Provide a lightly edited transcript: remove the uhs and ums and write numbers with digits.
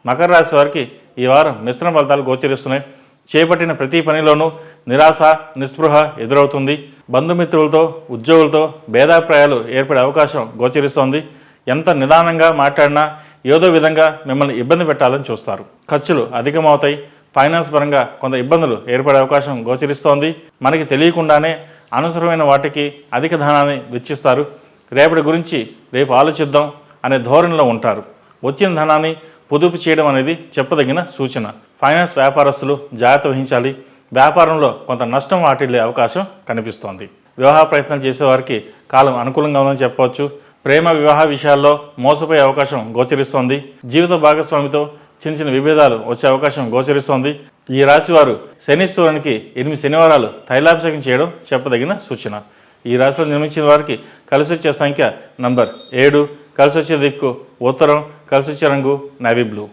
మకర రాశి వారికి ఈ వారం మిశ్రమ ఫలితాలు గోచరిస్తున్నాయి. చేపట్టిన ప్రతి పనిలోనూ నిరాశ నిస్పృహ ఎదురవుతుంది. బంధుమిత్రులతో ఉద్యోగులతో భేదాభిప్రాయాలు ఏర్పడే అవకాశం గోచరిస్తోంది. ఎంత నిదానంగా మాట్లాడినా ఏదో విధంగా మిమ్మల్ని ఇబ్బంది పెట్టాలని చూస్తారు. ఖర్చులు అధికమవుతాయి. ఫైనాన్స్ పరంగా కొంత ఇబ్బందులు ఏర్పడే అవకాశం గోచరిస్తోంది. మనకి తెలియకుండానే అనవసరమైన వాటికి అధిక ధనాన్ని వెచ్చిస్తారు. రేపటి గురించి రేపు ఆలోచిద్దాం అనే ధోరణిలో ఉంటారు. వచ్చిన ధనాన్ని పొదుపు చేయడం అనేది చెప్పదగిన సూచన. ఫైనాన్స్ వ్యాపారస్తులు జాగ్రత్త వహించాలి. వ్యాపారంలో కొంత నష్టం వాటిల్లే అవకాశం కనిపిస్తోంది. వివాహ ప్రయత్నాలు చేసేవారికి కాలం అనుకూలంగా ఉందని చెప్పవచ్చు. ప్రేమ వివాహ విషయాల్లో మోసపోయే అవకాశం గోచరిస్తోంది. జీవిత భాగస్వామితో చిన్న చిన్న విభేదాలు వచ్చే అవకాశం గోచరిస్తోంది. ఈ రాశి వారు శనీశ్వరునికి 8 శనివారాలు తైలాభిషేకం చేయడం చెప్పదగిన సూచన. ఈ రాశిలో జన్మించిన వారికి కలిసి వచ్చే సంఖ్య నంబర్ 7, కలిసి వచ్చే దిక్కు ఉత్తరం, కలిసి వచ్చే రంగు నేవీ బ్లూ.